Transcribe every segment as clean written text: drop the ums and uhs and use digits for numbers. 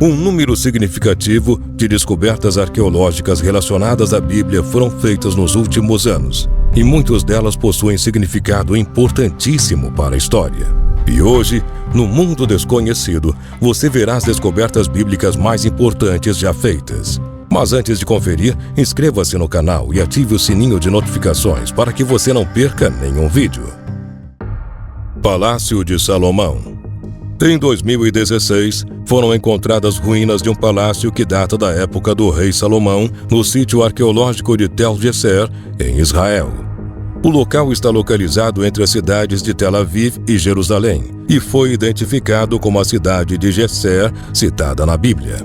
Um número significativo de descobertas arqueológicas relacionadas à Bíblia foram feitas nos últimos anos, e muitas delas possuem significado importantíssimo para a história. E hoje, no mundo desconhecido, você verá as descobertas bíblicas mais importantes já feitas. Mas antes de conferir, inscreva-se no canal e ative o sininho de notificações para que você não perca nenhum vídeo. Palácio de Salomão. Em 2016, foram encontradas ruínas de um palácio que data da época do rei Salomão, no sítio arqueológico de Tel Geser, em Israel. O local está localizado entre as cidades de Tel Aviv e Jerusalém, e foi identificado como a cidade de Geser, citada na Bíblia.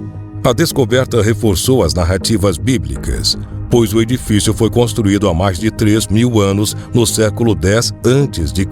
A descoberta reforçou as narrativas bíblicas, pois o edifício foi construído há mais de 3.000 anos, no século X a.C.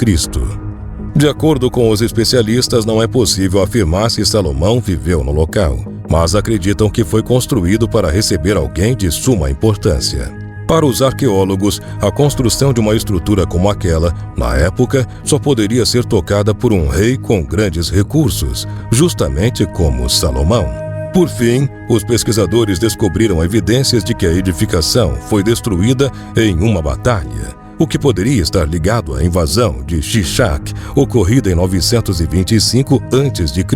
De acordo com os especialistas, não é possível afirmar se Salomão viveu no local, mas acreditam que foi construído para receber alguém de suma importância. Para os arqueólogos, a construção de uma estrutura como aquela, na época, só poderia ser tocada por um rei com grandes recursos, justamente como Salomão. Por fim, os pesquisadores descobriram evidências de que a edificação foi destruída em uma batalha, o que poderia estar ligado à invasão de Shishak, ocorrida em 925 a.C.,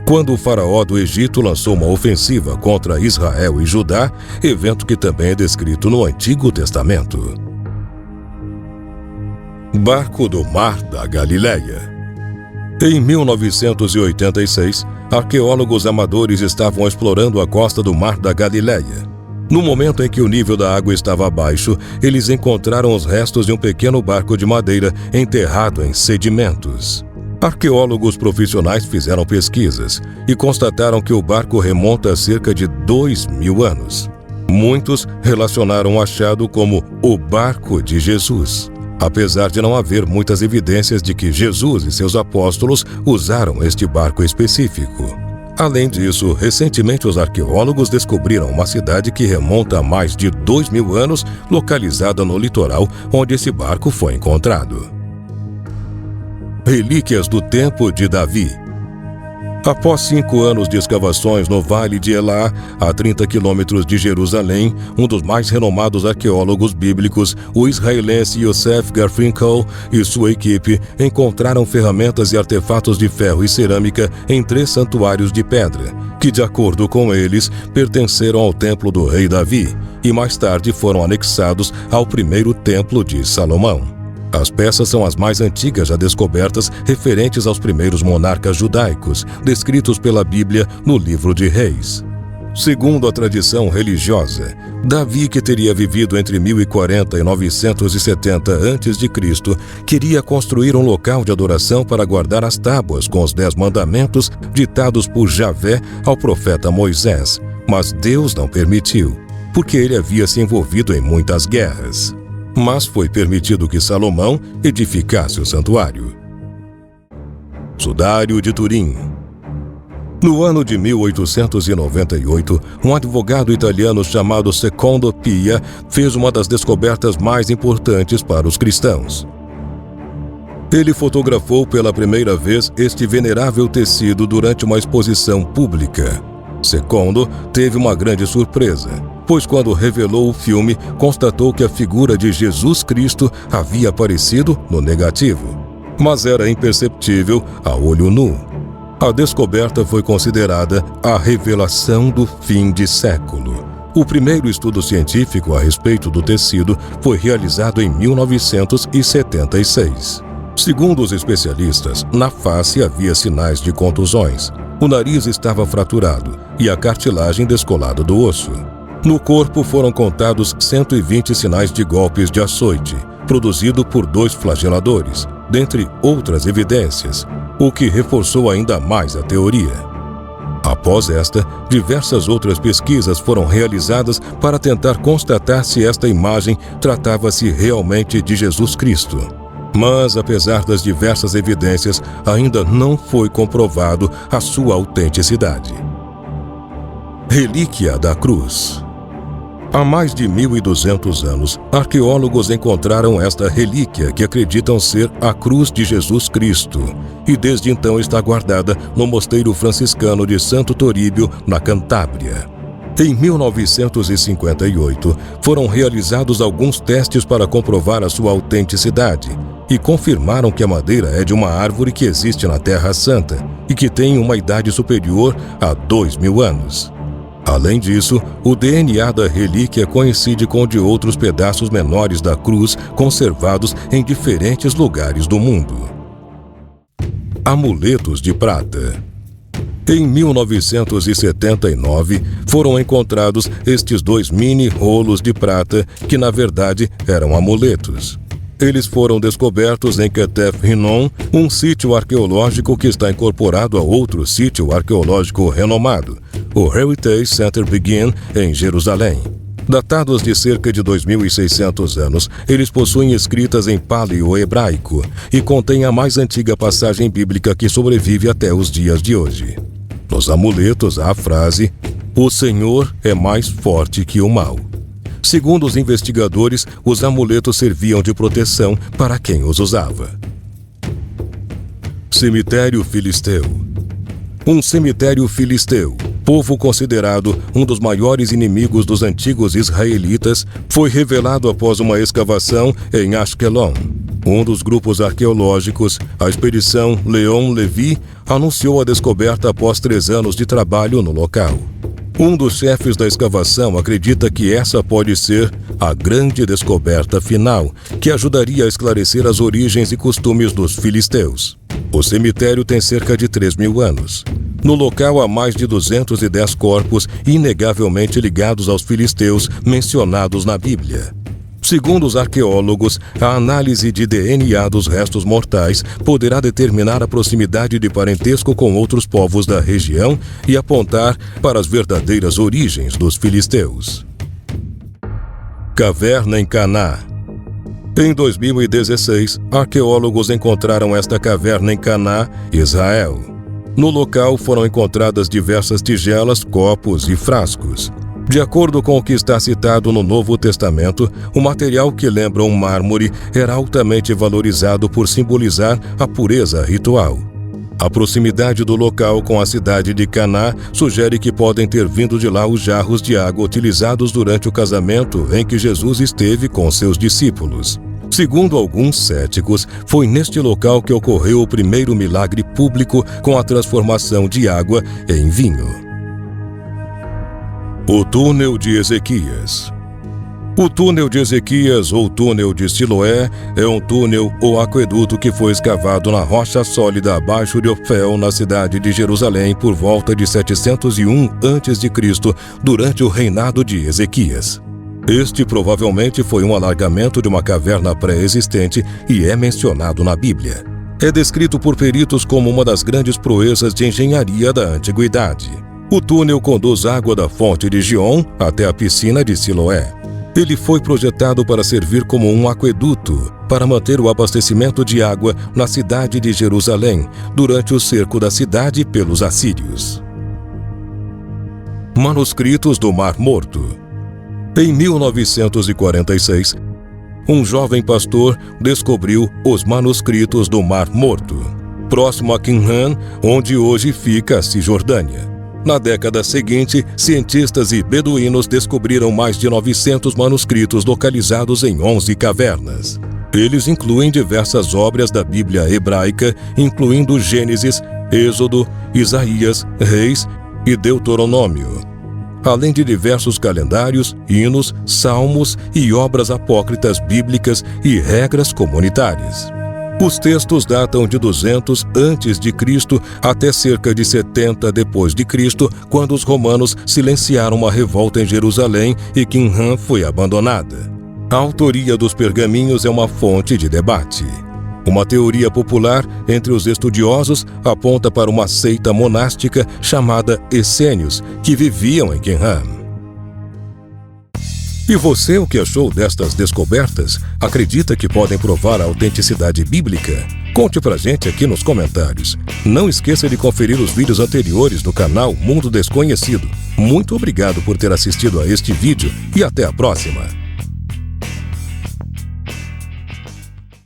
quando o faraó do Egito lançou uma ofensiva contra Israel e Judá, evento que também é descrito no Antigo Testamento. Barco do Mar da Galileia. Em 1986, arqueólogos amadores estavam explorando a costa do Mar da Galileia. No momento em que o nível da água estava baixo, eles encontraram os restos de um pequeno barco de madeira enterrado em sedimentos. Arqueólogos profissionais fizeram pesquisas e constataram que o barco remonta a cerca de 2.000 anos. Muitos relacionaram o achado como o barco de Jesus, apesar de não haver muitas evidências de que Jesus e seus apóstolos usaram este barco específico. Além disso, recentemente os arqueólogos descobriram uma cidade que remonta a mais de 2.000 anos, localizada no litoral onde esse barco foi encontrado. Relíquias do Tempo de Davi. Após 5 anos de escavações no Vale de Elá, a 30 quilômetros de Jerusalém, um dos mais renomados arqueólogos bíblicos, o israelense Yosef Garfinkel e sua equipe, encontraram ferramentas e artefatos de ferro e cerâmica em 3 santuários de pedra, que, de acordo com eles, pertenceram ao templo do rei Davi e mais tarde foram anexados ao primeiro templo de Salomão. As peças são as mais antigas já descobertas referentes aos primeiros monarcas judaicos, descritos pela Bíblia no livro de Reis. Segundo a tradição religiosa, Davi, que teria vivido entre 1040 e 970 a.C., queria construir um local de adoração para guardar as tábuas com os 10 mandamentos ditados por Javé ao profeta Moisés, mas Deus não permitiu, porque ele havia se envolvido em muitas guerras. Mas foi permitido que Salomão edificasse o santuário. Sudário de Turim. No ano de 1898, um advogado italiano chamado Secondo Pia fez uma das descobertas mais importantes para os cristãos. Ele fotografou pela primeira vez este venerável tecido durante uma exposição pública. Secondo teve uma grande surpresa, pois quando revelou o filme, constatou que a figura de Jesus Cristo havia aparecido no negativo, mas era imperceptível a olho nu. A descoberta foi considerada a revelação do fim de século. O primeiro estudo científico a respeito do tecido foi realizado em 1976. Segundo os especialistas, na face havia sinais de contusões. O nariz estava fraturado e a cartilagem descolada do osso. No corpo foram contados 120 sinais de golpes de açoite, produzido por 2 flageladores, dentre outras evidências, o que reforçou ainda mais a teoria. Após esta, diversas outras pesquisas foram realizadas para tentar constatar se esta imagem tratava-se realmente de Jesus Cristo. Mas, apesar das diversas evidências, ainda não foi comprovado a sua autenticidade. Relíquia da Cruz. Há mais de 1.200 anos, arqueólogos encontraram esta relíquia que acreditam ser a cruz de Jesus Cristo, e desde então está guardada no mosteiro franciscano de Santo Toríbio, na Cantábria. Em 1958, foram realizados alguns testes para comprovar a sua autenticidade e confirmaram que a madeira é de uma árvore que existe na Terra Santa e que tem uma idade superior a 2.000 anos. Além disso, o DNA da relíquia coincide com o de outros pedaços menores da cruz conservados em diferentes lugares do mundo. Amuletos de prata. Em 1979, foram encontrados estes 2 mini rolos de prata que, na verdade, eram amuletos. Eles foram descobertos em Ketef Hinnom, um sítio arqueológico que está incorporado a outro sítio arqueológico renomado, o Heritage Center Begin, em Jerusalém. Datados de cerca de 2.600 anos, eles possuem escritas em paleo-hebraico e contêm a mais antiga passagem bíblica que sobrevive até os dias de hoje. Nos amuletos há a frase: "O Senhor é mais forte que o mal". Segundo os investigadores, os amuletos serviam de proteção para quem os usava. Cemitério Filisteu. Um cemitério filisteu, povo considerado um dos maiores inimigos dos antigos israelitas, foi revelado após uma escavação em Ashkelon. Um dos grupos arqueológicos, a expedição Leon Levi, anunciou a descoberta após 3 anos de trabalho no local. Um dos chefes da escavação acredita que essa pode ser a grande descoberta final, que ajudaria a esclarecer as origens e costumes dos filisteus. O cemitério tem cerca de 3.000 anos. No local há mais de 210 corpos inegavelmente ligados aos filisteus mencionados na Bíblia. Segundo os arqueólogos, a análise de DNA dos restos mortais poderá determinar a proximidade de parentesco com outros povos da região e apontar para as verdadeiras origens dos filisteus. Caverna em Caná. Em 2016, arqueólogos encontraram esta caverna em Caná, Israel. No local foram encontradas diversas tigelas, copos e frascos. De acordo com o que está citado no Novo Testamento, o material que lembra um mármore era altamente valorizado por simbolizar a pureza ritual. A proximidade do local com a cidade de Caná sugere que podem ter vindo de lá os jarros de água utilizados durante o casamento em que Jesus esteve com seus discípulos. Segundo alguns céticos, foi neste local que ocorreu o primeiro milagre público com a transformação de água em vinho. O túnel de Ezequias. O túnel de Ezequias, ou túnel de Siloé, é um túnel ou aqueduto que foi escavado na rocha sólida abaixo de Ofel, na cidade de Jerusalém, por volta de 701 a.C., durante o reinado de Ezequias. Este provavelmente foi um alargamento de uma caverna pré-existente e é mencionado na Bíblia. É descrito por peritos como uma das grandes proezas de engenharia da antiguidade. O túnel conduz água da fonte de Gion até a piscina de Siloé. Ele foi projetado para servir como um aqueduto para manter o abastecimento de água na cidade de Jerusalém durante o cerco da cidade pelos assírios. Manuscritos do Mar Morto. Em 1946, um jovem pastor descobriu os manuscritos do Mar Morto, próximo a Qumran, onde hoje fica a Cisjordânia. Na década seguinte, cientistas e beduínos descobriram mais de 900 manuscritos localizados em 11 cavernas. Eles incluem diversas obras da Bíblia hebraica, incluindo Gênesis, Êxodo, Isaías, Reis e Deuteronômio, além de diversos calendários, hinos, salmos e obras apócritas bíblicas e regras comunitárias. Os textos datam de 200 a.C. até cerca de 70 d.C., quando os romanos silenciaram uma revolta em Jerusalém e Qumran foi abandonada. A autoria dos pergaminhos é uma fonte de debate. Uma teoria popular entre os estudiosos aponta para uma seita monástica chamada Essênios, que viviam em Qumran. E você, o que achou destas descobertas? Acredita que podem provar a autenticidade bíblica? Conte pra gente aqui nos comentários. Não esqueça de conferir os vídeos anteriores do canal Mundo Desconhecido. Muito obrigado por ter assistido a este vídeo e até a próxima!